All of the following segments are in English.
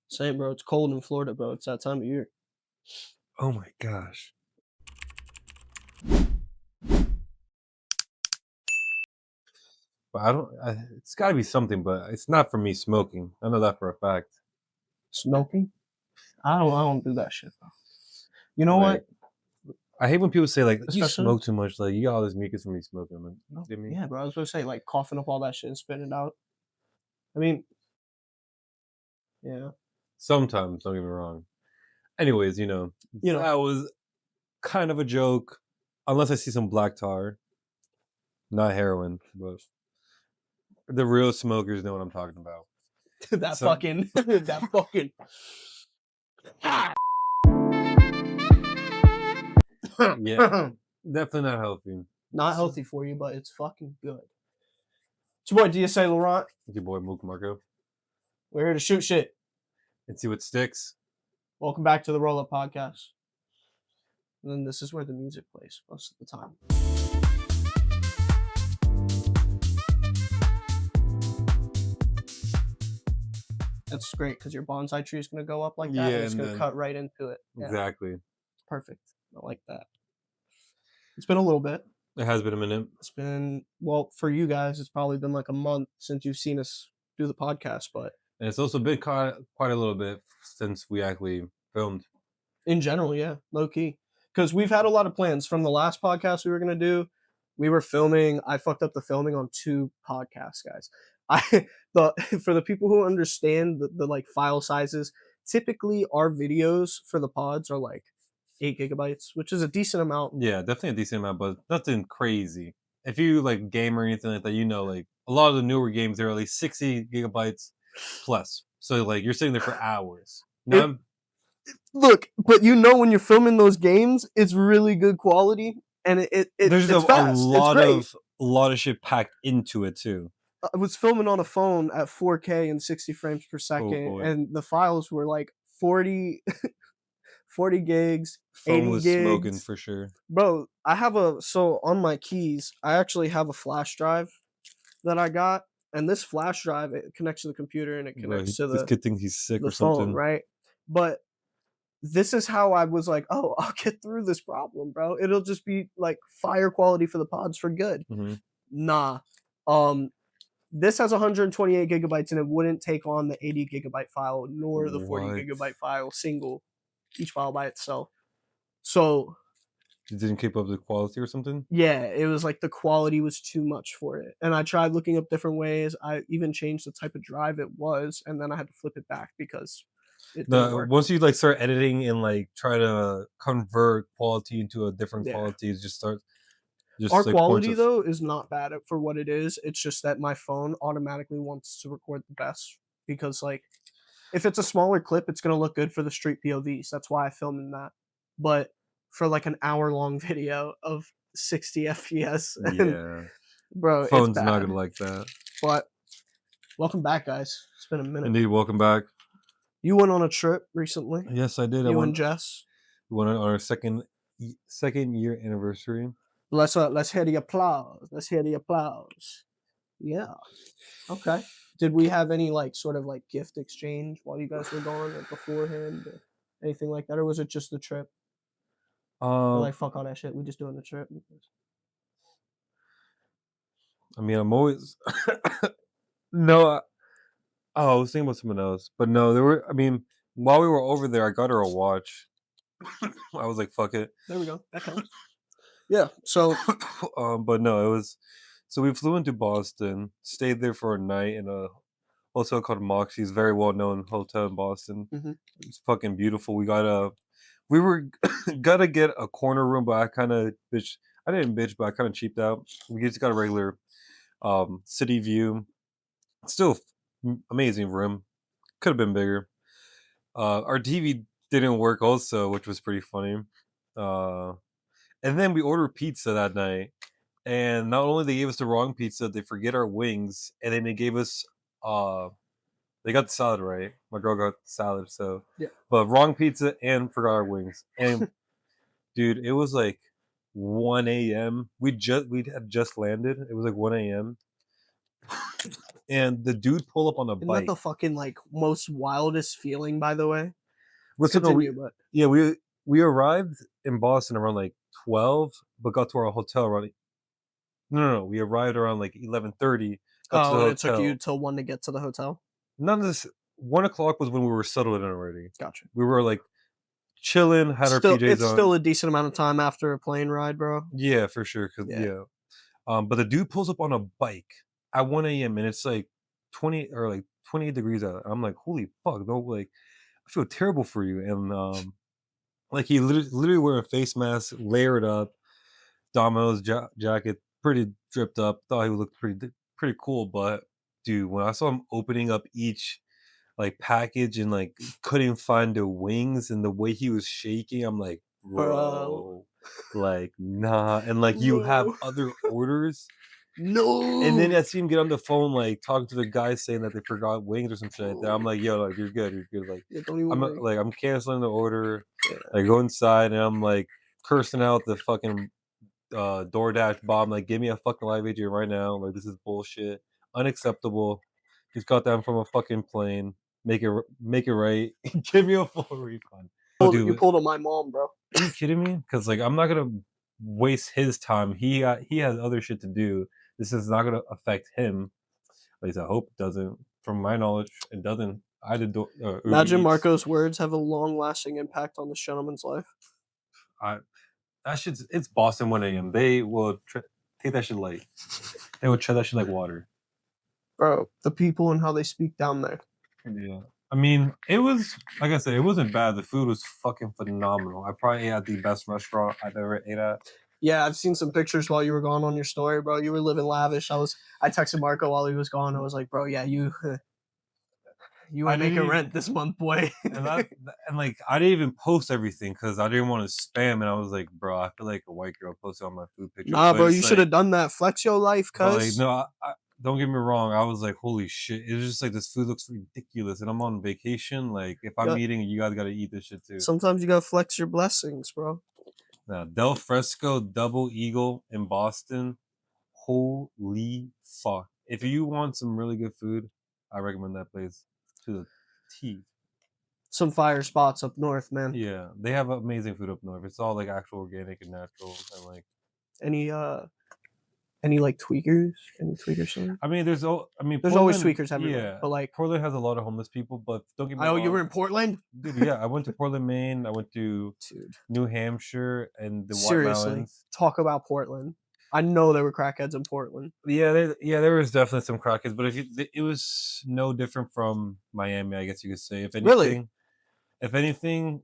Same, bro. It's cold in Florida, bro. It's that time of year. Oh my gosh. But it's got to be something, but it's not for me smoking. I know that for a fact. Smoking? I don't do that shit, bro. You know Like, what? I hate when people say, like, you Especially- smoke too much. Like, you got all this mucus from me smoking. I'm like, No. give me. Yeah, bro. I was going to say, like, coughing up all that shit and spitting it out. I mean, yeah. Sometimes, don't get me wrong. Anyways, that was kind of a joke. Unless I see some black tar. Not heroin, but the real smokers know what I'm talking about. that fucking. Yeah, definitely not healthy. Not healthy for you, but it's fucking good. It's your boy DSA Laurent. It's your boy Mook Marco. We're here to shoot shit. And see what sticks. Welcome back to the Roll Up Podcast. And then this is where the music plays most of the time. That's great because your bonsai tree is going to go up like that. Yeah, and it's going to cut right into it. Yeah. Exactly. Perfect. I like that. It's been a little bit. It has been a minute. It's been, well, for you guys, it's probably been like a month since you've seen us do the podcast, but. And it's also been quite a little bit since we actually filmed. In general, yeah, low key. Because we've had a lot of plans from the last podcast we were going to do. We were filming. I fucked up the filming on 2 podcasts, guys. For the people who understand the like file sizes, typically our videos for the pods are like 8 gigabytes, which is a decent amount. Yeah, definitely a decent amount, but nothing crazy. If you like game or anything like that, like a lot of the newer games, they're at least 60 gigabytes plus. So like you're sitting there for hours. Look, but when you're filming those games, it's really good quality, and there's it's fast. a lot of shit packed into it too. I was filming on a phone at 4K and 60 frames per second, and the files were like 40 gigs, Phone 80 was gigs. smoking for sure. Bro, so on my keys, I actually have a flash drive that I got, and this flash drive, it connects to the computer and it connects to this kid thinks he's sick the or something. phone, right? But this is how I was like, oh, I'll get through this problem, bro. It'll just be like fire quality for the pods for good. Mm-hmm. Nah. This has 128 gigabytes and it wouldn't take on the 80 gigabyte file nor the 40 gigabyte file single, each file by itself. So it didn't keep up the quality or something? Yeah, it was like the quality was too much for it. And I tried looking up different ways. I even changed the type of drive it was, and then I had to flip it back because it didn't work. Once you like start editing and like try to convert quality into a different quality, it just starts. Our quality though is not bad for what it is. It's just that my phone automatically wants to record the best because like if it's a smaller clip, it's gonna look good for the street POVs. That's why I filmed in that. But for like an hour-long video of 60 FPS, bro, phone's it's bad. not gonna like that. But welcome back, guys. It's been a minute. Indeed, welcome back. You went on a trip recently. Yes, I did. You and Jess. We went on our second year anniversary. Let's hear the applause. Let's hear the applause. Yeah. Okay. Did we have any like sort of like gift exchange while you guys were gone or beforehand or anything like that, or was it just the trip? We're like fuck all that shit. We just doing the trip. I mean, I'm always no. I was thinking about someone else, but no, there were. I mean, while we were over there, I got her a watch. I was like, "Fuck it." There we go. That counts. Yeah. So, but no, it was. So we flew into Boston, stayed there for a night in a hotel called Moxie's, very well known hotel in Boston. Mm-hmm. It's fucking beautiful. We were gonna get a corner room, but I kind of bitch. I didn't bitch, but I kind of cheaped out. We just got a regular city view. Still amazing room. Could have been bigger. Our TV didn't work also, which was pretty funny. And then we ordered pizza that night, and not only they gave us the wrong pizza, they forget our wings, and then they gave us they got the salad right. My girl got the salad, so yeah. But wrong pizza and forgot our wings. And dude, it was like 1 a.m. We had just landed. It was like 1 a.m. and the dude pulled up on a Isn't that bike. the fucking like most wildest feeling, by the way? Listen, no, Continue, but yeah, we arrived in Boston around like 12, but got to our hotel around. No. We arrived around like 11:30. Got to the oh, and it took you hotel. till 1 to get to the hotel? None of this. 1 o'clock was when we were settled in already. Gotcha. We were like chilling, had our Still, PJs it's on. still a decent amount of time after a plane ride, bro. Yeah, for sure. Yeah. Yeah. But the dude pulls up on a bike at 1 a.m. and it's like 20 or like 28 degrees out. I'm like, holy fuck, no, like I feel terrible for you. And like he literally wearing a face mask, layered up, Domino's jacket, pretty dripped up. Thought he looked pretty cool, but dude, when I saw him opening up each like package and like couldn't find the wings and the way he was shaking, I'm like, Bro. bro, like nah. And like you have Bro. other orders. And then No. I see him get on the phone, like talking to the guy saying that they forgot wings or some shit like that. I'm like, yo, like you're good. Like Yeah, don't even I'm worry. like I'm canceling the order. Yeah. I go inside and I'm like cursing out the fucking DoorDash Bob, like, give me a fucking live agent right now. Like, this is bullshit. Unacceptable. He's got them from a fucking plane. Make it right. Give me a full refund. Oh, You dude, pulled on my mom, bro. are you kidding me? Because like, I'm not gonna waste his time. He has other shit to do. This is not gonna affect him. At least I hope it doesn't. From my knowledge, it doesn't. I did Uber Imagine Eats. Marco's words have a long-lasting impact on this gentleman's life. I that shit's it's Boston 1 a.m. They will take that shit light. They would tread that shit like water. Bro, the people and how they speak down there. Yeah. I mean, it was like I said, it wasn't bad. The food was fucking phenomenal. I probably ate at the best restaurant I've ever ate at. Yeah, I've seen some pictures while you were gone on your story, bro. You were living lavish. I texted Marco while he was gone. I was like, bro, yeah, you I ain't making didn't rent this month, boy. and like I didn't even post everything because I didn't want to spam. And I was like, bro, I feel like a white girl posted on my food pictures. Nah, But bro, it's you should like, have done that. Flex your life, but like, cuz. no, I don't get me wrong. I was like, holy shit! It was just like this food looks ridiculous, and I'm on vacation. Like, if I'm Yeah. eating, you guys gotta eat this shit too. Sometimes you gotta flex your blessings, bro. Now, Del Fresco Double Eagle in Boston. Holy fuck. If you want some really good food, I recommend that place to the T. Some fire spots up north, man. Yeah, they have amazing food up north. It's all like actual organic and natural and like Any like tweakers? Any tweakers? Something? I mean there's There's always Portland, tweakers everywhere. yeah. But like, Portland has a lot of homeless people, but don't get me oh, wrong. you were in Portland? Dude, yeah, I went to Portland, Maine. I went to Dude. New Hampshire and the White Seriously. Mountains. Talk about Portland. I know there were crackheads in Portland. Yeah, there was definitely some crackheads, but it was no different from Miami, I guess you could say. Really? If anything,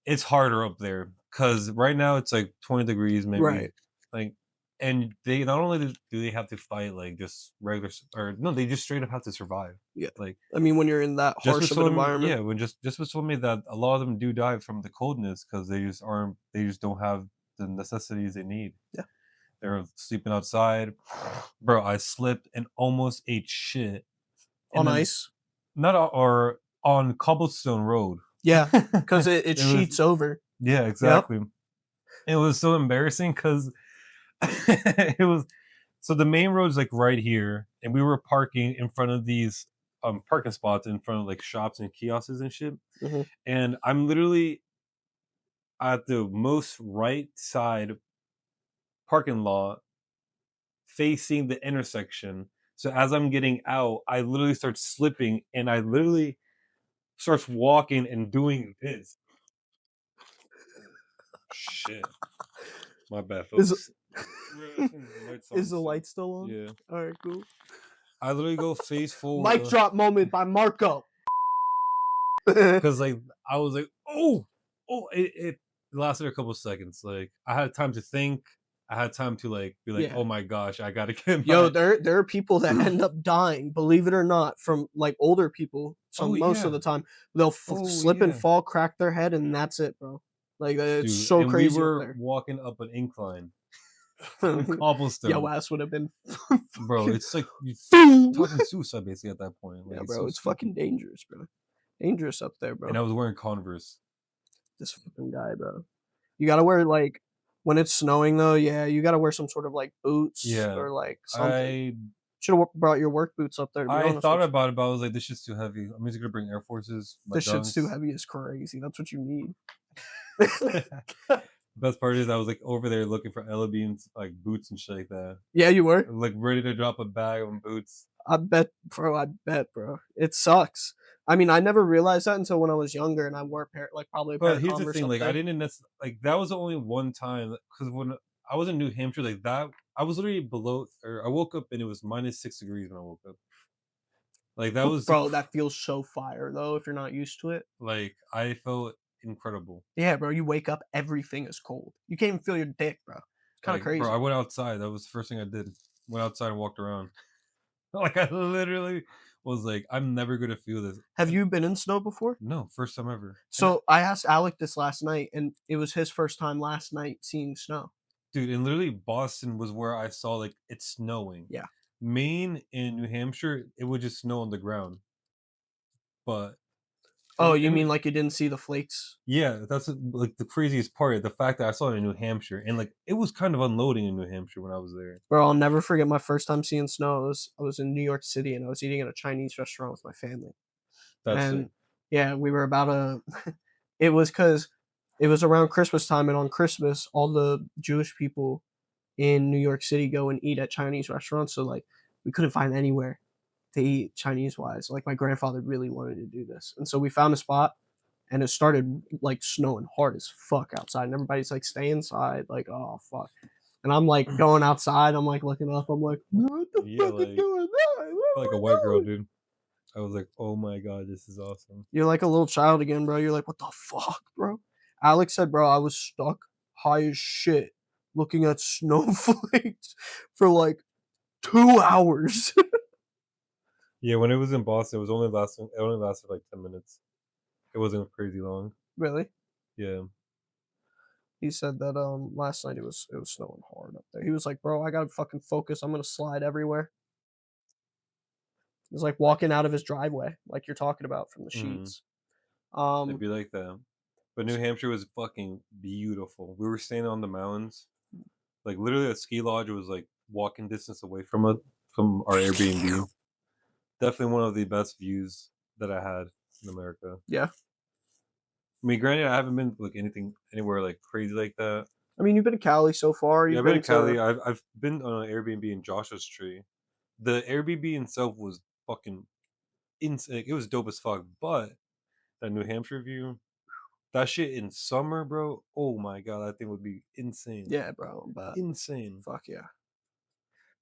it's harder up there because right now it's like 20 degrees, maybe. Right. Like, and they not only do they have to fight like just regular or no, they just straight up have to survive. Yeah. Like, I mean, when you're in that harsh of an environment. yeah, when just was told me that a lot of them do die from the coldness because they just don't have the necessities they need. Yeah. They're sleeping outside. Bro, I slipped and almost ate shit. On ice? Or on cobblestone road. Yeah, because it sheets over. Yeah, exactly. Yep. It was so embarrassing because it was so the main road is like right here, and we were parking in front of these parking spots in front of like shops and kiosks and shit. Mm-hmm. And I'm literally at the most right side parking lot facing the intersection. So as I'm getting out, I literally start slipping and I literally starts walking and doing this. Shit. My bad, folks. Is the light still on? Yeah. All right, cool. I literally go face forward. Mic drop moment by Marco. Because like I was like, it lasted a couple of seconds. Like I had time to think. I had time to like be like, oh my gosh, I gotta get. Yo, there are people that end up dying, believe it or not, from like older people. So most of the time they'll slip and fall, crack their head, and that's it, bro. Like it's so crazy. We were walking up an incline. Cobblestone. Yo, ass would have been. Bro, it's like talking suicide basically at that point. Like, yeah, bro, it's fucking dangerous, bro. Dangerous up there, bro. And I was wearing Converse. This fucking guy, bro. You gotta wear like When it's snowing though, yeah, you gotta wear some sort of like boots Yeah, or like something. I Should have brought your work boots up there. To be I honest thought with you, about it, but I was like, this shit's too heavy. I'm just gonna bring Air Forces, my this shit's too dunks. heavy. Is crazy. That's what you need. Best part is I was like over there looking for Ella Beans like boots and shit like that. Yeah, you were. Like ready to drop a bag on boots. I bet, bro. I bet, bro. It sucks. I mean, I never realized that until when I was younger, and I wore like probably a pair But of here's the Converse thing, up like I there. didn't like that was the only one time because when I was in New Hampshire, like that I was literally below or I woke up and it was -6 degrees when I woke up. Like that was the Bro, that feels so fire though. If you're not used to it, like I felt incredible. yeah, bro. You wake up, everything is cold. You can't even feel your dick, bro. It's kind of Like, bro, I crazy. went outside. That was the first thing I did. Went outside and walked around. Like I literally was like, I'm never gonna feel this. Have you been in snow before? No, first time ever. And So I asked Alec this last night, and it was his first time last night seeing snow. dude, and literally Boston was where I saw like it's snowing. Yeah. Maine and New Hampshire, it would just snow on the ground. But Oh, you mean like you didn't see the flakes? yeah, that's like the craziest part. The fact that I saw it in New Hampshire and like it was kind of unloading in New Hampshire when I was there. Bro, I'll never forget my first time seeing snow. I was in New York City, and I was eating at a Chinese restaurant with my family. That's it. And yeah, we were about a. It was because it was around Christmas time, and on Christmas, all the Jewish people in New York City go and eat at Chinese restaurants. So like, we couldn't find anywhere to eat Chinese wise. Like my grandfather really wanted to do this, and so we found a spot, and it started like snowing hard as fuck outside, and everybody's like, "Stay inside!" Like, oh fuck. And I'm like going outside. I'm like looking up. I'm like, what the Yeah, fuck is like going on? What like am a I white girl, doing? dude. I was like, oh my god, this is awesome. You're like a little child again, bro. You're like, what the fuck, bro? Alex said, bro, I was stuck high as shit looking at snowflakes for like 2 hours. Yeah, when it was in Boston, it only lasted like 10 minutes. It wasn't crazy long. Really? Yeah. He said that last night it was snowing hard up there. He was like, bro, I gotta fucking focus. I'm gonna slide everywhere. It was like walking out of his driveway, like you're talking about from the Mm-hmm. sheets. It'd Um, be like that. But New Hampshire was fucking beautiful. We were staying on the mountains. Like literally a ski lodge was like walking distance away from our Airbnb. Definitely one of the best views that I had in America. yeah. I mean, granted, I haven't been to like anything anywhere like crazy like that. I mean, you've been to Cali so far. Yeah, You've I've been been in Cali. to I've been on an Airbnb in Joshua's Tree. The Airbnb itself was fucking insane. It was dope as fuck. But that New Hampshire view, that shit in summer, bro. Oh my god, that thing would be insane. yeah, bro. But Insane. fuck yeah.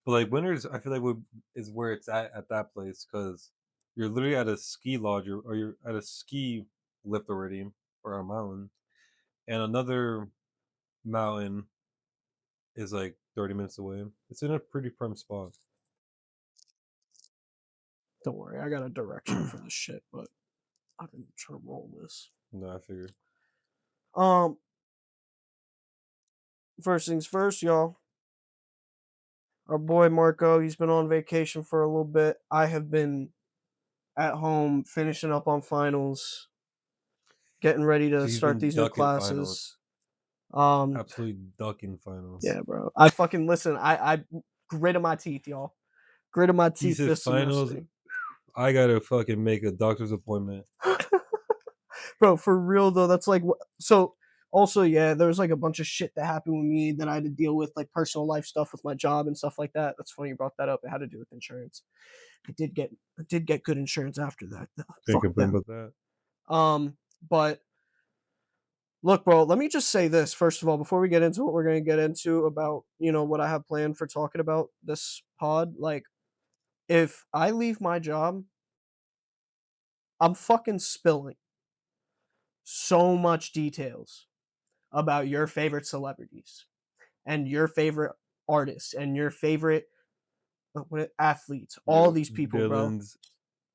But like winters, I feel like is where it's at that place because you're literally at a ski lodge or you're at a ski lift already or a mountain, and another mountain is like 30 minutes away. It's in a pretty prime spot. Don't worry, I got a direction for this shit, but I didn't try to roll this. No, I figure. Um, first things first, y'all. Our boy Marco, he's been on vacation for a little bit. I have been at home finishing up on finals, getting ready to He's start been these new ducking finals. classes. Um, Absolutely ducking finals. yeah, bro. I fucking listen. I gritted my teeth, y'all. Gritted my He teeth said this finals. semester. I gotta fucking make a doctor's appointment. Bro, for real though, that's like so. Also, yeah, there was like a bunch of shit that happened with me that I had to deal with, like personal life stuff with my job and stuff like that. That's funny you brought that up. It had to do with insurance. I did get good insurance after that. Can't Fuck complain them. about that. But look, bro, let me just say this first of all before we get into what we're gonna get into about what I have planned for talking about this pod. Like, if I leave my job, I'm fucking spilling so much details about your favorite celebrities and your favorite artists and your favorite athletes. All these people, bro. Dylan's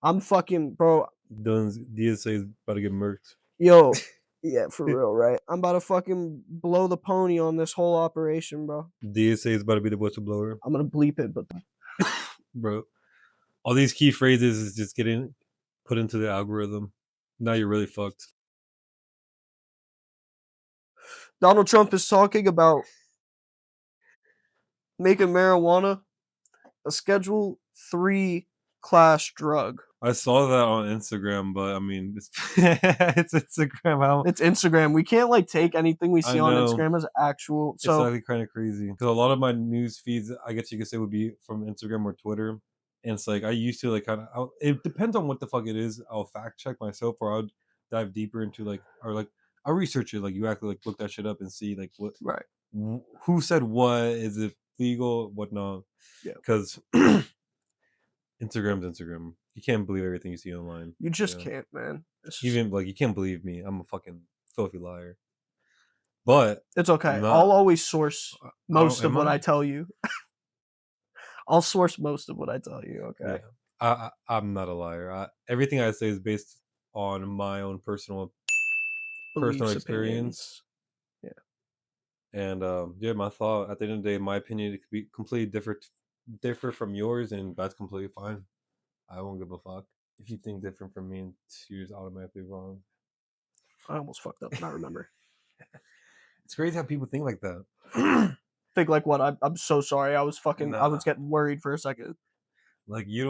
I'm fucking, bro. DSA is about to get murked. Yo, yeah, for real, right? I'm about to fucking blow the pony on this whole operation, bro. DSA is about to be the whistleblower, I'm gonna bleep it, but bro. All these key phrases is just getting put into the algorithm. Now you're really fucked. Donald Trump is talking about making marijuana a Schedule 3 class drug. I saw that on Instagram, but I mean, it's, it's Instagram. How It's Instagram. We can't like take anything we I see on know. Instagram as actual. It's So actually kind of crazy because a lot of my news feeds, I guess you could say, would be from Instagram or Twitter. And it's like I used to like kind of. It depends on what the fuck it is. I'll fact check myself, or I'll dive deeper into like, or like I'll research it. Like you actually like look that shit up and see like what, right, who said what, is it legal, whatnot. yeah, Because Instagram's Instagram. You can't believe everything you see online. you just can't, man. Even like you can't believe me. I'm a fucking filthy liar. But It's okay. I'm not. I'll always source most of am what I? I tell you. I'll source most of what I tell you. Okay. Yeah. I'm not a liar. Everything I say is based on my own personal Beliefs, experience. opinions. Yeah. And yeah, my thought at the end of the day, my opinion, it could be completely differ from yours, and that's completely fine. I won't give a fuck if you think different from me and you're just automatically wrong. I almost fucked up, but I remember. It's crazy how people think like that. Think like what? I'm so sorry. I was fucking. I Nah. was getting worried for a second. Like you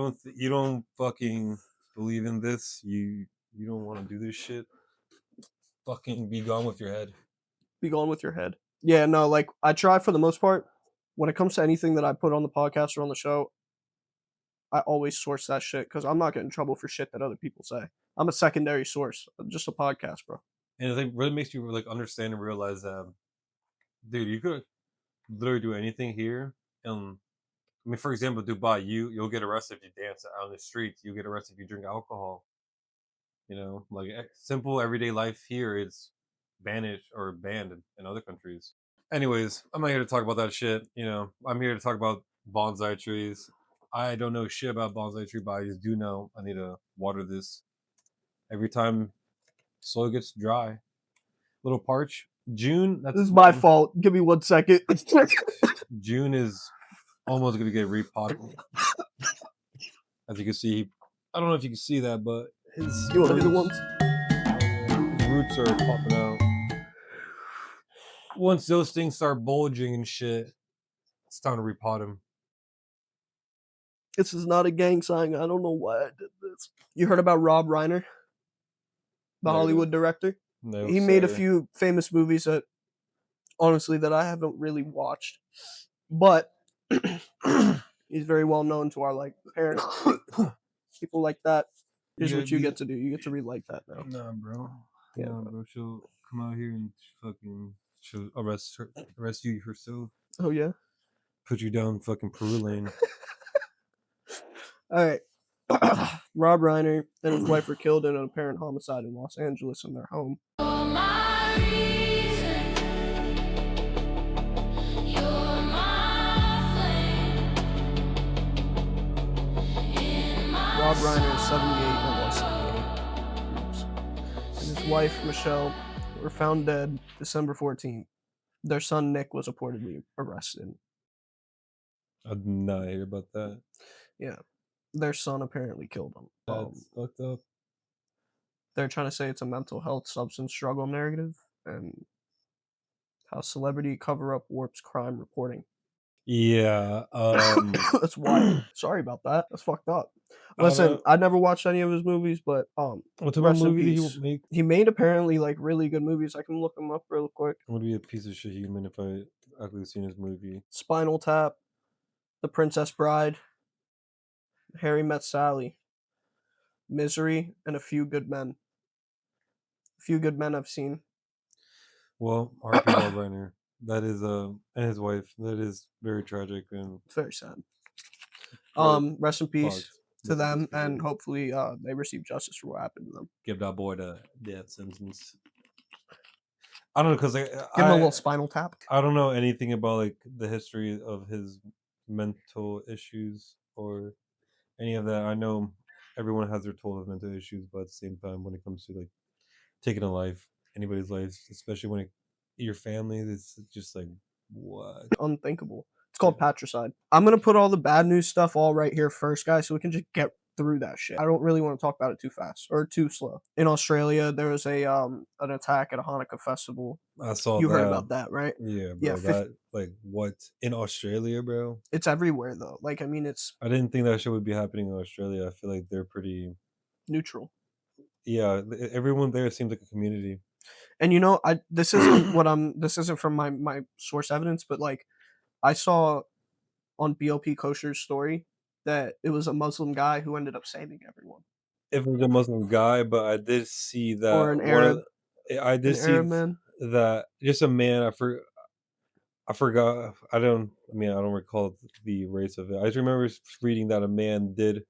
don't fucking believe in this. You don't want to do this shit. Fucking be gone with your head. Be going with your head. Yeah, no, like I try for the most part. When it comes to anything that I put on the podcast or on the show, I always source that shit because I'm not getting in trouble for shit that other people say. I'm a secondary source. I'm just a podcast, bro. And it really makes you like understand and realize that, dude, you could literally do anything here. And I mean, for example, Dubai, you'll get arrested if you dance out on the streets. You'll get arrested if you drink alcohol. You know, like simple everyday life here is banished or banned in other countries. Anyways, I'm not here to talk about that shit. You know, I'm here to talk about bonsai trees. I don't know shit about bonsai tree, but I just do know I need to water this every time soil gets dry. Little parch. June. This is my fault. Give me 1 second. June is almost gonna get repotted. As you can see, I don't know if you can see that, but his You want to do the ones? roots are popping out. Once those things start bulging and shit, it's time to repot him. This is not a gang sign. I don't know why I did this. You heard about Rob Reiner, the Hollywood director? No, he made a few famous movies that, honestly, that I haven't really watched, but he's very well known to our like parents, people like that. Here's what you get to do. You get to relight that now. Nah, bro. Yeah, nah, bro. She'll come out here and fucking she'll arrest you herself. Oh yeah. Put you down fucking Peru lane. All right. Rob Reiner and his wife were killed in an apparent homicide in Los Angeles in their home. Rob Reiner is 78 and was 78. And his wife, Michelle, were found dead December 14th. Their son, Nick, was reportedly arrested. I did not hear about that. Yeah. Their son apparently killed them. That's fucked up. They're trying to say it's a mental health substance struggle narrative and how celebrity cover-up warps crime reporting. Yeah. That's wild. Sorry about that. That's fucked up. Listen, I never watched any of his movies, but what type of movie did he make? He made apparently like really good movies. I can look him up real quick. I would be a piece of shit human if I actually seen his movie. Spinal Tap, The Princess Bride, Harry Met Sally, Misery, and A Few Good Men. A Few Good Men I've seen. Well, R.P. Rob Reiner. That is and his wife. That is very tragic and It's very sad. Rest in peace to them, and hopefully they receive justice for what happened to them. Give that boy the death sentence. I don't know, because give him a little spinal tap. I don't know anything about like the history of his mental issues or any of that. I know everyone has their toll of mental issues, but at the same time, when it comes to like taking a life, anybody's life, especially when your family, it's just like what? Unthinkable. It's called patricide. I'm gonna put all the bad news stuff all right here first, guys, so we can just get through that shit. I don't really want to talk about it too fast or too slow. In Australia, there was an attack at a Hanukkah festival. I saw You heard that. about that, right? Yeah, Yeah, bro. That like what in Australia, bro? it's everywhere though. Like I mean, it's I didn't think that shit would be happening in Australia. I feel like they're pretty. neutral. Yeah, everyone there seems like a community. And you know, I this isn't what I'm. This isn't from my source evidence, but like I saw on BLP Kosher's story that it was a Muslim guy who ended up saving everyone, If it was a Muslim guy, but I did see or that an one of. Arab, I an did see Arab man. that just a man. I forgot. I don't. I mean, I don't recall the race of it. I just remember reading that a man did.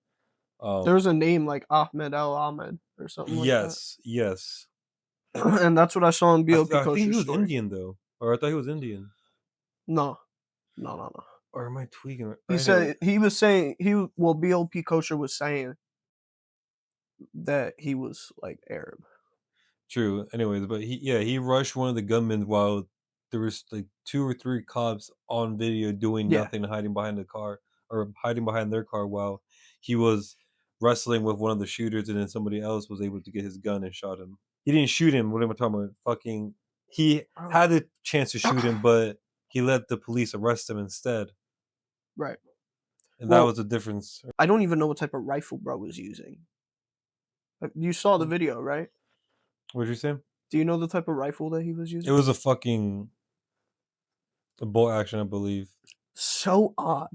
There Um. was a name like Ahmed El Ahmed or something like that, Yes. Yes. and that's what I saw in BLP I think he Kosher's was story. Indian though, or I thought he was Indian. No, no, no, no. Or am I tweaking? He Anyway, said he was saying well BLP Kosher was saying that he was like Arab. true. Anyways, but he rushed one of the gunmen while there was like 2 or 3 cops on video doing Yeah. nothing, hiding behind the car or hiding behind their car while he was wrestling with one of the shooters, and then somebody else was able to get his gun and shot him. He didn't shoot him. What am I talking about? Fucking, he Oh. had the chance to shoot him, but he let the police arrest him instead, Right. and that Well, was the difference. I don't even know what type of rifle bro was using. You saw the video, right? What did you say? Do you know the type of rifle that he was It using? was a bolt action, I believe. So odd.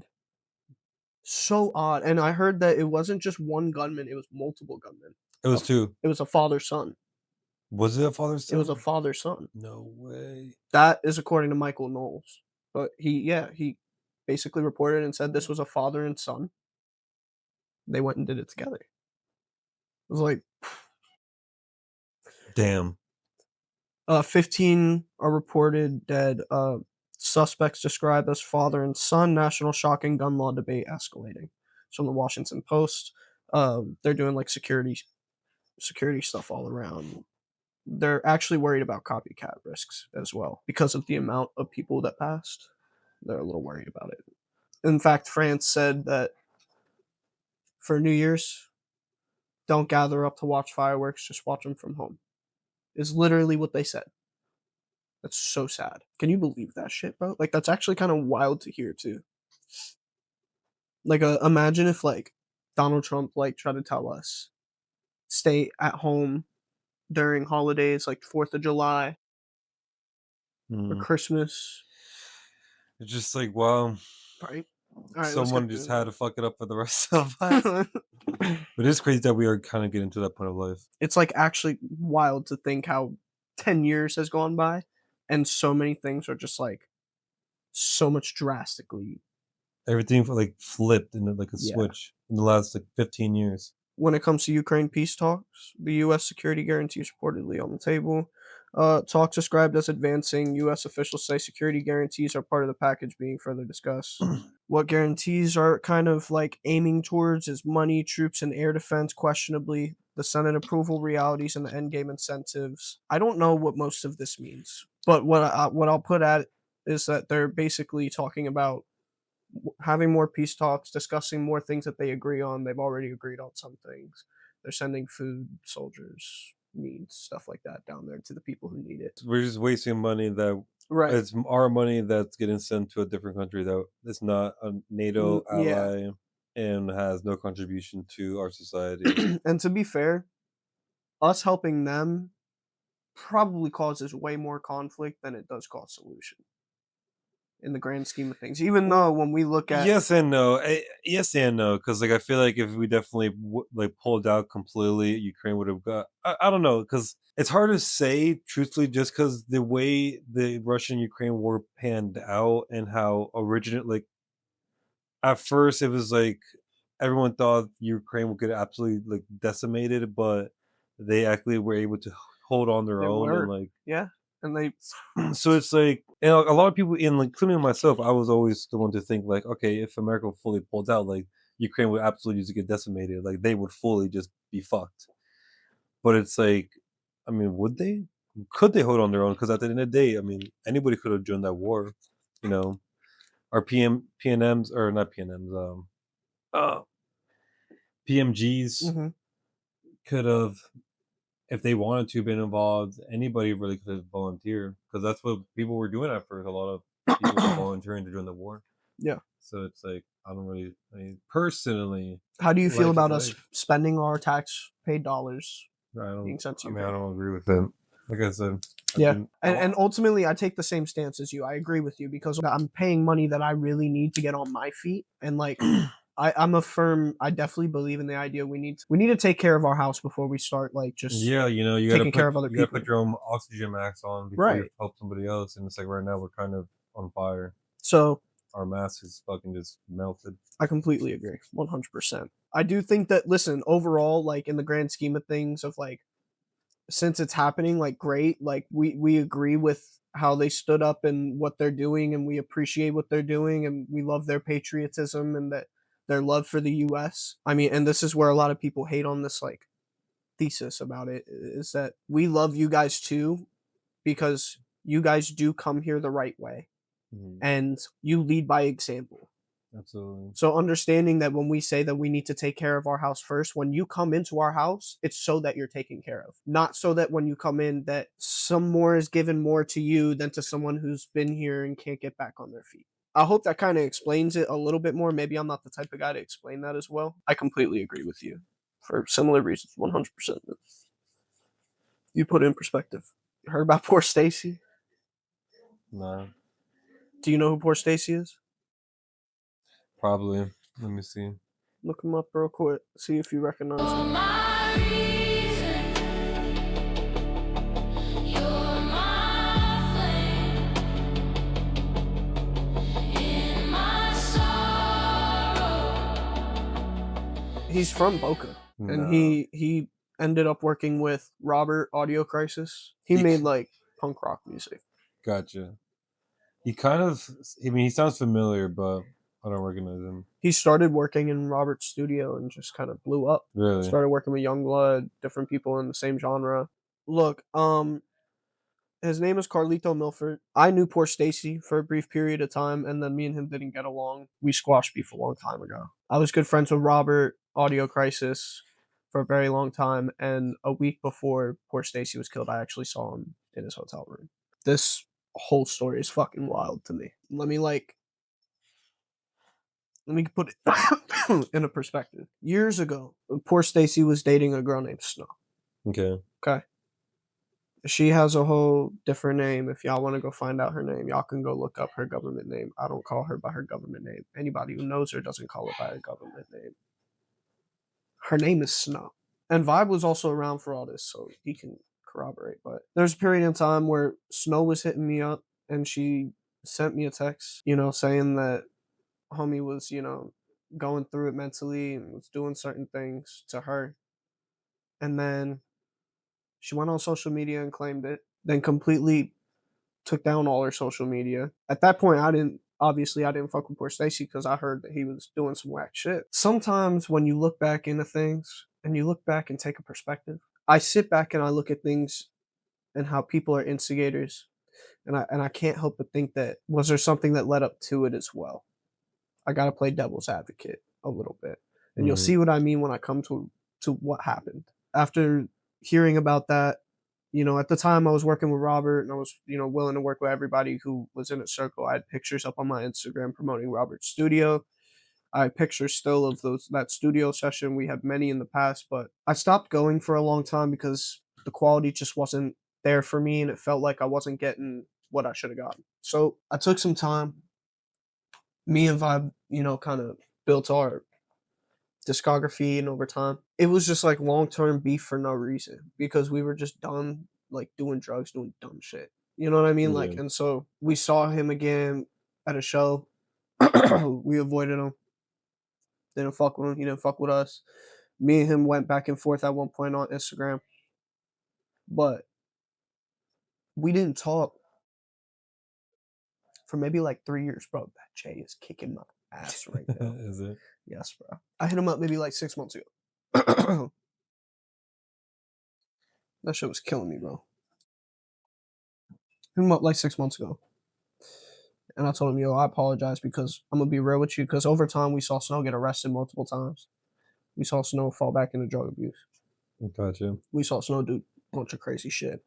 So odd. And I heard that it wasn't just one gunman, it was multiple gunmen. It was 2. It was a father son. Was it a father It was a son? father son. No way. That is according to Michael Knowles. But he basically reported and said this was a father and son. They went and did it together. It was like Damn. 15 are reported dead. Suspects described as father and son. National shocking gun law debate escalating. It's from the Washington Post. They're doing like security stuff all around. They're actually worried about copycat risks as well because of the amount of people that passed. They're a little worried about it. In fact, France said that for New Year's, don't gather up to watch fireworks, just watch them from home. Is literally what they said. That's so sad. Can you believe that shit, bro? Like that's actually kind of wild to hear too. Like imagine if like Donald Trump like tried to tell us stay at home during holidays like 4th of July or Mm. Christmas, It's just like, wow, right? All right, let's someone get just to had to fuck it up for the rest of us. it. But it's crazy that we are kind of getting to that point of life. It's like actually wild to think how 10 years has gone by and so many things are just like so much drastically. Everything like flipped in like a Yeah. switch in the last like 15 years. When it comes to Ukraine peace talks, the U.S. security guarantees reportedly on the table. Talks described as advancing. U.S. officials say security guarantees are part of the package being further discussed. What guarantees are kind of like aiming towards is money, troops, and air defense, questionably. The Senate approval realities and the endgame incentives. I don't know what most of this means, but what I'll put at is that they're basically talking about having more peace talks, discussing more things that they agree on. They've already agreed on some things. They're sending food, soldiers, means, stuff like that down there to the people who need it. We're just wasting money that Right. it's our money that's getting sent to a different country that is not a NATO Yeah. ally and has no contribution to our society. And to be fair, us helping them probably causes way more conflict than it does cause solution in the grand scheme of things. Even though when we look at Yes and no. Yes and no, because like I feel like if we definitely like pulled out completely, Ukraine would have got. I don't know, because it's hard to say truthfully, just because the way the Russian Ukraine war panned out and how original, like at first it was like everyone thought Ukraine would get absolutely like decimated, but they actually were able to hold on their they own and were, like yeah, and they so it's like, and a lot of people, in like, including myself, I was always the one to think like, okay, if America fully pulled out, like Ukraine would absolutely just get decimated, like they would fully just be fucked. But it's like, I mean, would they? Could they hold on their own? Because at the end of the day, I mean, anybody could have joined that war. You know, our PNMs or not PNMs, uh, PMGs Hmm. could have, if they wanted to, been involved. Anybody really could have volunteered because that's what people were doing at first. A lot of people were volunteering to join the war. Yeah. So it's like I don't really, I mean, personally, How do you feel life is about us life. spending our tax paid dollars I don't. being sent to I mean, I Ukraine? don't agree with it. Like I said, I Yeah. think. And ultimately, I take the same stance as you. I agree with you because I'm paying money that I really need to get on my feet. And like, I definitely believe in the idea we need to take care of our house before we start like just Yeah, you gotta taking care of other put people. your own oxygen mask on before you Right. help somebody else. And it's like right now we're kind of on fire. So Our mask is fucking just melted. I completely agree. 100%. I do think that, listen, overall, like in the grand scheme of things, of like, since it's happening, like, great. Like, we agree with how they stood up and what they're doing, and we appreciate what they're doing, and we love their patriotism and that their love for the US. I mean, and this is where a lot of people hate on this, like, thesis about it, is that we love you guys too because you guys do come here the right way Mhm. and you lead by example. Absolutely. So understanding that when we say that we need to take care of our house first, when you come into our house, it's so that you're taken care of. Not so that when you come in that some more is given more to you than to someone who's been here and can't get back on their feet. I hope that kind of explains it a little bit more. Maybe I'm not the type of guy to explain that as well. I completely agree with you for similar reasons, 100%. You put it in perspective. You heard about poor Stacy? Nah, Do you know who poor Stacy is? probably. Let me see. Look him up real quick. See if you recognize him. He's from Boca, and No, he ended up working with Robert Audio Crisis. He made like punk rock music. gotcha. He kind of. I mean, he sounds familiar, but I don't recognize him. He started working in Robert's studio and just kind of blew up. Really? Started working with Youngblood, different people in the same genre. Look, his name is Carlito Milford. I knew poor Stacy for a brief period of time, and then me and him didn't get along. We squashed beef a long time ago. I was good friends with Robert, Audio Crisis, for a very long time, and a week before poor Stacy was killed, I actually saw him in his hotel room. This whole story is fucking wild to me. Let me put it in a perspective. Years ago, poor Stacy was dating a girl named Snow. Okay. Okay. She has a whole different name. If y'all want to go find out her name, y'all can go look up her government name. I don't call her by her government name. Anybody who knows her doesn't call her by her government name. Her name is Snow. And Vibe was also around for all this, so he can corroborate. But there's a period in time where Snow was hitting me up and she sent me a text, saying that homie was, going through it mentally and was doing certain things to her. And then she went on social media and claimed it, then completely took down all her social media. At that point, I didn't fuck with poor Stacy because I heard that he was doing some whack shit. Sometimes when you look back into things and you look back and take a perspective, I sit back and I look at things and how people are instigators, and I can't help but think that was there something that led up to it as well. I gotta play devil's advocate a little bit, and you'll Mm-hmm. see what I mean when I come to what happened after hearing about that. At the time I was working with Robert and I was, willing to work with everybody who was in a circle. I had pictures up on my Instagram promoting Robert's studio. I have pictures still of that studio session. We had many in the past, but I stopped going for a long time because the quality just wasn't there for me and it felt like I wasn't getting what I should have gotten. So I took some time. Me and Vibe, kind of built our discography and over time. It was just like long term beef for no reason because we were just done like doing drugs, doing dumb shit. You know what I mean? Like, Yeah. and so we saw him again at a show. We avoided him. Didn't fuck with him. He didn't fuck with us. Me and him went back and forth at one point on Instagram, but we didn't talk for maybe like 3 years, bro. That Jay is kicking my ass right now. Is it? Yes, bro. I hit him up maybe like 6 months ago. That shit was killing me, bro. Hit him up like 6 months ago. And I told him, yo, I apologize because I'm gonna be real with you. Because over time, we saw Snow get arrested multiple times. We saw Snow fall back into drug abuse. Gotcha. We saw Snow do a bunch of crazy shit.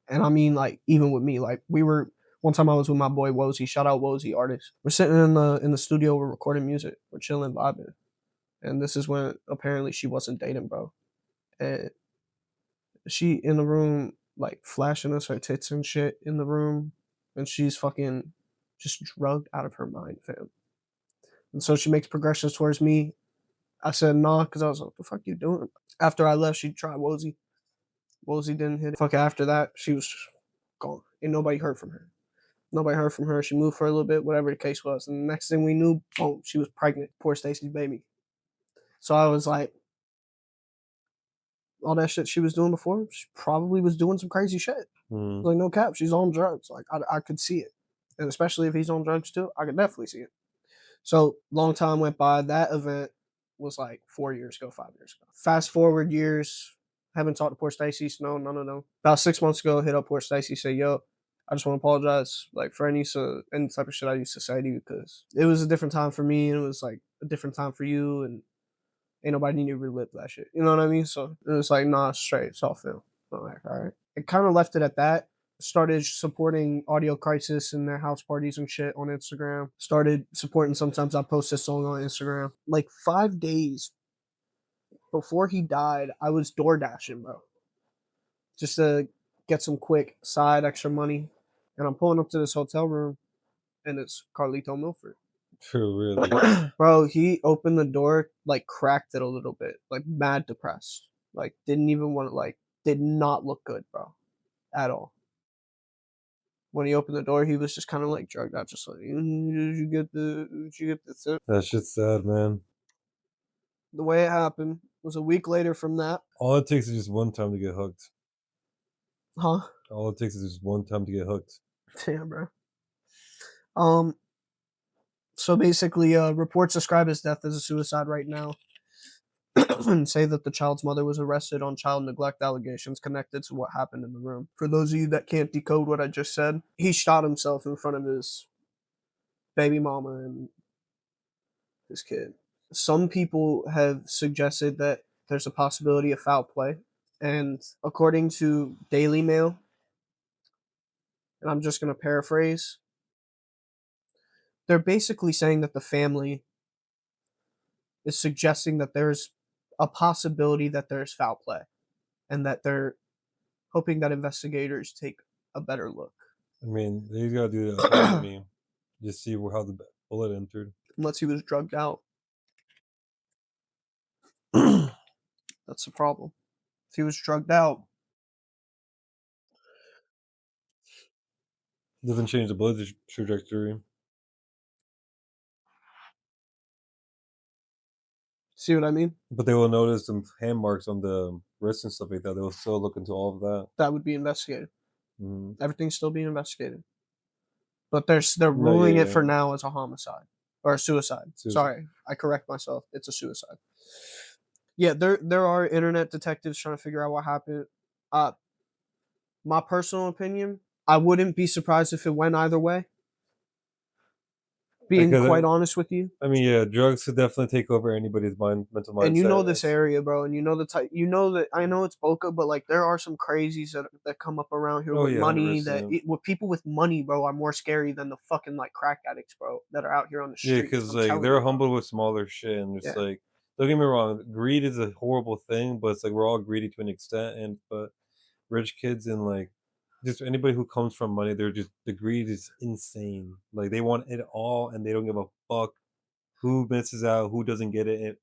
And I mean, like, even with me, like, we were one time I was with my boy Wozy. Shout out Wozy, artist. We're sitting in the studio. We're recording music. We're chilling, vibing. And this is when apparently she wasn't dating, bro. And she in the room, like, flashing us her tits and shit in the room, and she's fucking just drugged out of her mind, fam. And so she makes progressions towards me. I said nah, because I was like, what the fuck you doing? After I left, she tried Wozy. Wozy didn't hit it. Fuck, after that, she was gone. And nobody heard from her. Nobody heard from her. She moved for a little bit, whatever the case was. And the next thing we knew, boom, she was pregnant. Poor Stacy's baby. So I was like, all that shit she was doing before, she probably was doing some crazy shit. Mm. Like, no cap, she's on drugs. Like, I could see it. And especially if he's on drugs too, I could definitely see it. So, long time went by. That event was like 4 years ago, 5 years ago. Fast forward years, haven't talked to poor Stacy, so none of them. About 6 months ago, hit up poor Stacy, say, yo, I just want to apologize, like, for any type of shit I used to say to you, because it was a different time for me, and it was like a different time for you, and ain't nobody need to relive that shit. You know what I mean? So it was like, nah, straight, it's all film. I'm like, all right. It kind of left it at that. Started supporting Audio Crisis and their house parties and shit on Instagram. Started supporting, sometimes I post a song on Instagram. Like 5 days before he died, I was door dashing, bro. Just to get some quick side extra money. And I'm pulling up to this hotel room and it's Carlito Milford. True, really. Bro, he opened the door, like cracked it a little bit, like mad depressed. Like didn't even want to, like, did not look good, bro. At all. When he opened the door, he was just kind of like drugged out, just like, did you get the tip? That shit's sad, man. The way it happened was a week later from that. All it takes is just one time to get hooked. Huh? All it takes is just one time to get hooked. Damn, bro. So basically, reports describe his death as a suicide right now. And say that the child's mother was arrested on child neglect allegations connected to what happened in the room. For those of you that can't decode what I just said, he shot himself in front of his baby mama and his kid. Some people have suggested that there's a possibility of foul play. And according to Daily Mail, and I'm just going to paraphrase, they're basically saying that the family is suggesting that there's a possibility that there's foul play and that they're hoping that investigators take a better look. I mean, they gotta do the autonomy. Just see how the bullet entered. Unless he was drugged out. That's the problem. If he was drugged out, Doesn't change the bullet trajectory. see what I mean? But they will notice some hand marks on the wrist and stuff like that. They will still look into all of that. That would be investigated. Mm-hmm. Everything's still being investigated. But they're ruling it for now as a homicide or a suicide. Sorry, I correct myself. It's a suicide. Yeah, there are internet detectives trying to figure out what happened. My personal opinion, I wouldn't be surprised if it went either way. Being quite honest with you. I mean, yeah, drugs could definitely take over anybody's mental mindset. And you know this area, bro, and you know the type. You know that I know it's Boca, but like there are some crazies that come up around here with money. 100%. That with people with money, bro, are more scary than the fucking like crack addicts, bro, that are out here on the street. Yeah, because like they're humble with smaller shit, and it's like, don't get me wrong, greed is a horrible thing, but it's like we're all greedy to an extent, and but rich kids and like just anybody who comes from money, they're just the greed is insane. Like they want it all, and they don't give a fuck who misses out, who doesn't get it,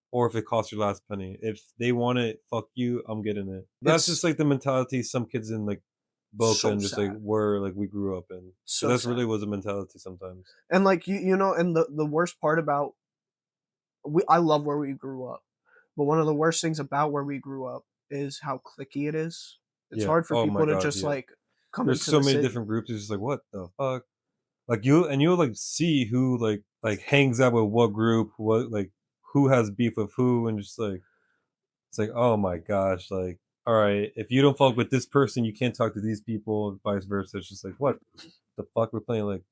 or if it costs your last penny. If they want it, fuck you, I'm getting it. That's just like the mentality some kids in like Boca and just like where like we grew up in. So that's really was a mentality sometimes. And like you know, and the worst part about I love where we grew up, but one of the worst things about where we grew up is how cliquey it is. It's hard for people to just like come. There's so many different groups. It's just like what the fuck. Like you'll like see who like hangs out with what group, what like who has beef with who, and just like it's like oh my gosh, like all right, if you don't fuck with this person, you can't talk to these people, and vice versa. It's just like what the fuck we're playing like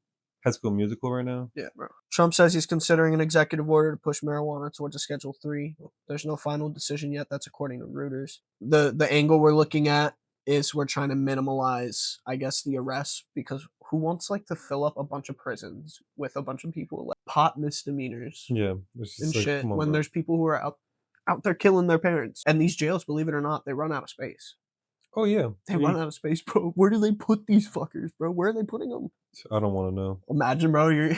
High School Musical right now. Yeah, bro. Trump says he's considering an executive order to push marijuana towards a Schedule 3. There's no final decision yet. That's according to Reuters. The angle we're looking at is we're trying to minimize, I guess, the arrests, because who wants like to fill up a bunch of prisons with a bunch of people like pot misdemeanors Yeah, it's and just like, shit come on, when bro. there's people who are out there killing their parents. And these jails, believe it or not, they run out of space. Oh yeah, They run out of space, bro. Where do they put these fuckers, bro? Where are they putting them? I don't want to know. Imagine, bro, you're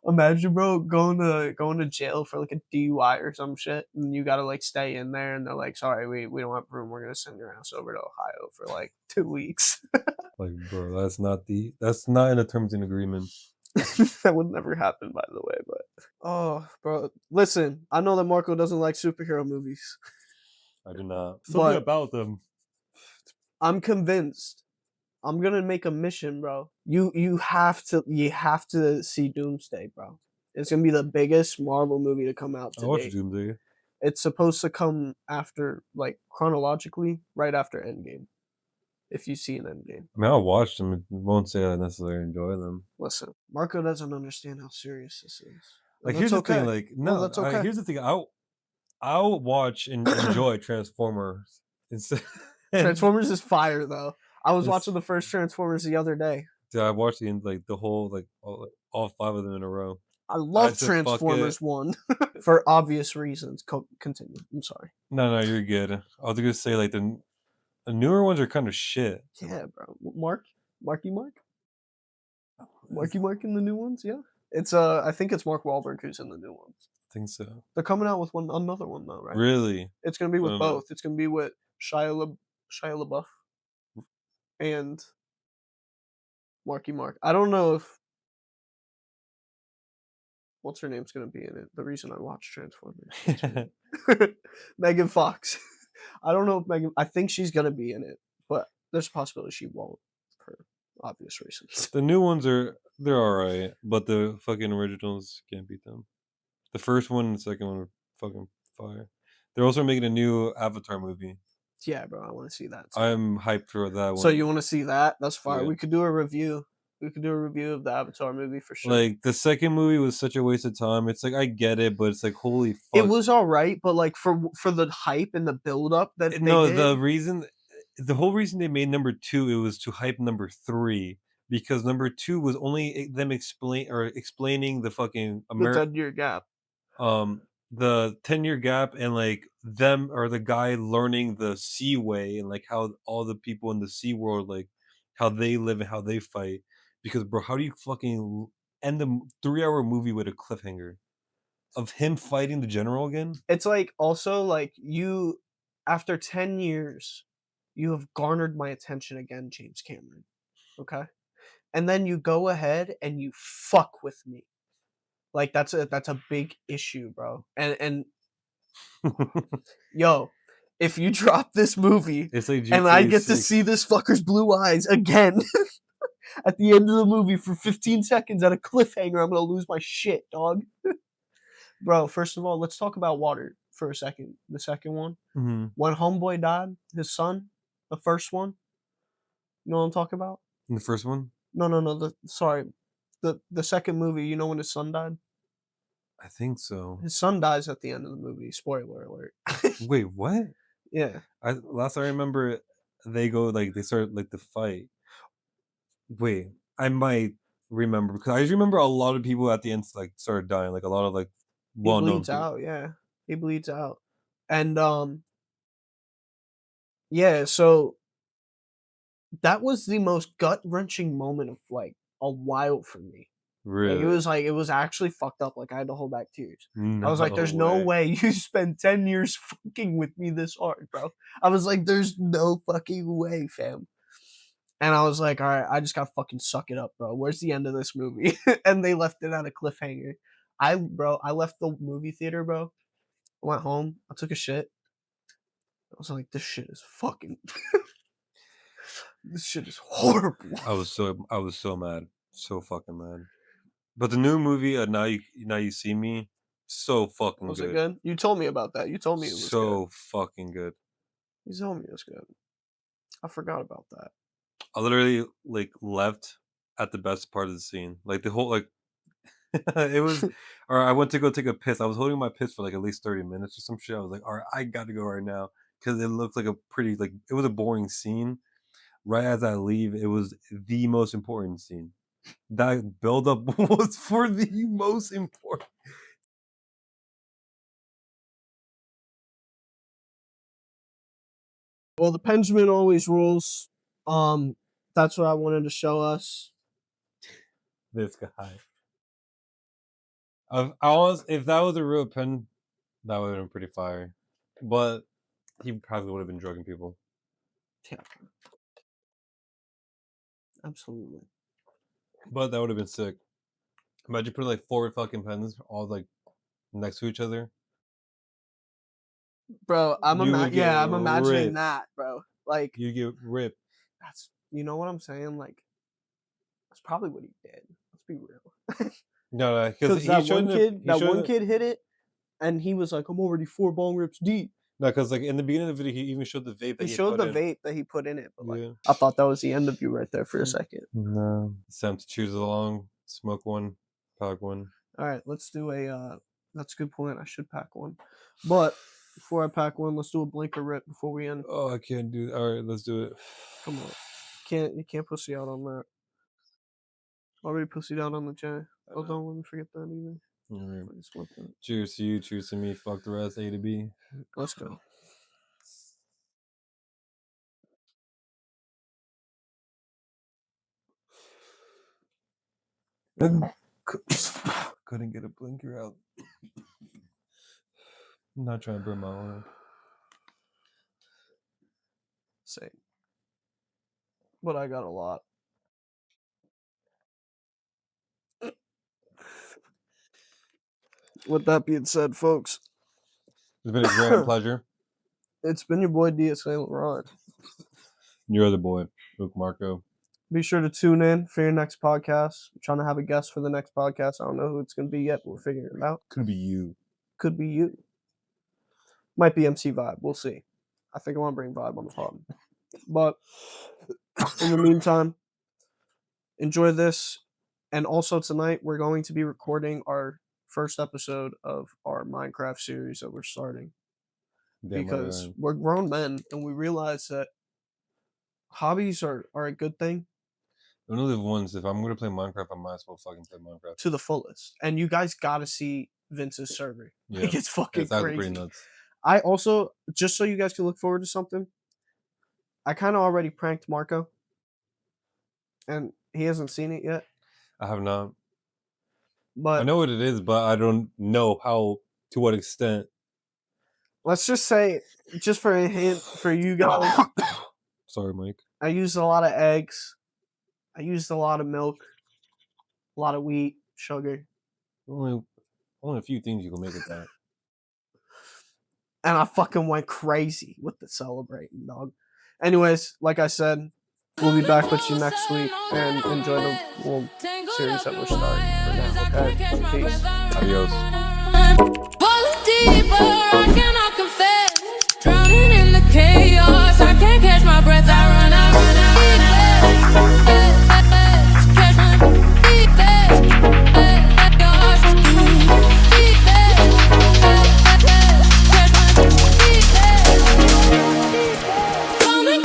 imagine, bro, going to jail for like a DUI or some shit, and you gotta like stay in there, and they're like, "Sorry, we don't have room. We're gonna send your ass over to Ohio for like 2 weeks." Like, bro, that's not in the terms and agreements. That would never happen, by the way. But oh, bro, listen, I know that Marco doesn't like superhero movies, I do not. Something but about them. I'm convinced. I'm gonna make a mission, bro. You have to see Doomsday, bro. It's gonna be the biggest Marvel movie to come out I watch today. Doomsday. It's supposed to come after, like, chronologically, right after Endgame. If you see an Endgame. I mean, I'll watch them. It won't say I necessarily enjoy them. Listen, Marco doesn't understand how serious this is. Like, That's here's the okay. thing. Like, no, that's okay. here's the thing. I'll watch and enjoy Transformers instead. Transformers is fire, though. I was watching the first Transformers the other day. Dude, I watched the whole all 5 of them in a row. I love Transformers 1 for obvious reasons. Continue. I'm sorry. No, you're good. I was gonna say like the newer ones are kind of shit. Yeah, bro. Marky Mark in the new ones. Yeah, it's I think it's Mark Wahlberg who's in the new ones. I think so. They're coming out with another one though, right? Really? It's gonna be with both. It's gonna be with Shia LaBeouf and Marky Mark. I don't know if what's her name's gonna be in it. The reason I watch Transformers. Megan Fox. I don't know if Megan. I think she's gonna be in it, but there's a possibility she won't for obvious reasons. The new ones they're alright, but the fucking originals can't beat them. The first one and the second one are fucking fire. They're also making a new Avatar movie. Yeah, bro, I want to see that too. I'm hyped for that one. So you want to see that? That's fine. Yeah. We could do a review. We could do a review of the Avatar movie for sure. Like, the second movie was such a waste of time. It's like, I get it, but it's like, holy fuck. It was all right, but like for the hype and the build up that they did. The whole reason they made number 2, it was to hype number 3, because number 2 was only them explaining the fucking the 10-year gap. The 10-year gap, and like them or the guy learning the sea way, and like how all the people in the sea world, like how they live and how they fight. Because, bro, how do you fucking end the 3-hour movie with a cliffhanger of him fighting the general again? It's like, also like, you after 10 years you have garnered my attention again, James Cameron. Okay? And then you go ahead and you fuck with me. Like, that's a big issue, bro. And yo, if you drop this movie It's like and I GTA get to 6. see this fucker's blue eyes again at the end of the movie for 15 seconds at a cliffhanger, I'm gonna lose my shit, dog. Bro, first of all, let's talk about water for a second. The second one. Mm-hmm. When Homeboy died, his son, the first one. You know what I'm talking about? In the first one? No. The second movie, you know when his son died? I think so. His son dies at the end of the movie. Spoiler alert. Wait, what? Yeah. Last I remember, they start like the fight. Wait, I might remember, because I just remember a lot of people at the end like started dying, like a lot of like well-known He bleeds people. out, yeah. He bleeds out. And yeah, so that was the most gut-wrenching moment of like a while for me. Really? Like, it was actually fucked up. Like, I had to hold back tears. No I was like, there's no way you spent 10 years fucking with me this hard, bro. I was like, there's no fucking way, fam. And I was like, all right, I just gotta fucking suck it up, bro. Where's the end of this movie? And they left it at a cliffhanger. I left the movie theater, bro. I went home. I took a shit. I was like, this shit is fucking. This shit is horrible. I was so mad, so fucking mad. But the new movie, now you see me, so fucking Was good. it good? You told me about that. You told me it was so good. fucking good. You told me it was good. I forgot about that. I literally like left at the best part of the scene. Like the whole like it was or I went to go take a piss. I was holding my piss for like at least 30 minutes or some shit. I was like, all right, I gotta go right now. Because it looked like a pretty like it was a boring scene. Right as I leave, it was the most important scene. That build up was for the most important. Well, the Benjamin always rules. That's what I wanted to show us. This guy. I was if that was a real pen, that would have been pretty fire. But he probably would have been drugging people. Yeah, absolutely. But that would have been sick. Imagine putting like 4 fucking pens all like next to each other. Bro, I'm imagining ripped. that, bro. Like You get ripped. that's you know what I'm saying? Like that's probably what he did. Let's be real. No, because that one kid hit it, and he was like, "I'm already 4 bong rips deep." No, because like in the beginning of the video, he even showed the vape. That he showed the vape that he put in it, but like yeah. I thought that was the end of you right there for a second. No, it's time to choose along, smoke one, pack one. All right, let's do a. That's a good point. I should pack one, but before I pack one, let's do a blinker rip before we end. Oh, I can't do. All right, let's do it. Come on, you can't pussy out on that. Already pussied out on the J. Oh, don't let me forget that either. All right. Cheers to you. Cheers to me. Fuck the rest. A to B. Let's go. Couldn't get a blinker out. I'm not trying to burn my oil. Same. But I got a lot. With that being said, folks, it's been a great pleasure. It's been your boy DSA Laurent. Your other boy, Luke Marco. Be sure to tune in for your next podcast. I'm trying to have a guest for the next podcast. I don't know who it's going to be yet, but we're figuring it out. Could be you. Could be you. Might be MC Vibe. We'll see. I think I want to bring Vibe on the pod. But in the meantime, enjoy this. And also tonight, we're going to be recording our first episode of our Minecraft series that we're starting. Damn because right. We're grown men and we realize that hobbies are a good thing. I only live once. If I'm going to play Minecraft, I might as well fucking play Minecraft. To the fullest. And you guys got to see Vince's server. Yeah. Like, it's fucking crazy. Pretty nuts. I also, just so you guys can look forward to something, I kind of already pranked Marco. And he hasn't seen it yet. I have not. But I know what it is, but I don't know how, to what extent. Let's just say, just for a hint for you guys. Sorry, Mike. I used a lot of eggs. I used a lot of milk. A lot of wheat, sugar. Only a few things you can make with that. And I fucking went crazy with the celebrating, dog. Anyways, like I said, we'll be back with you next week and enjoy the little series that we're starting for now, okay? Peace. Adios. Falling deeper, I cannot confess.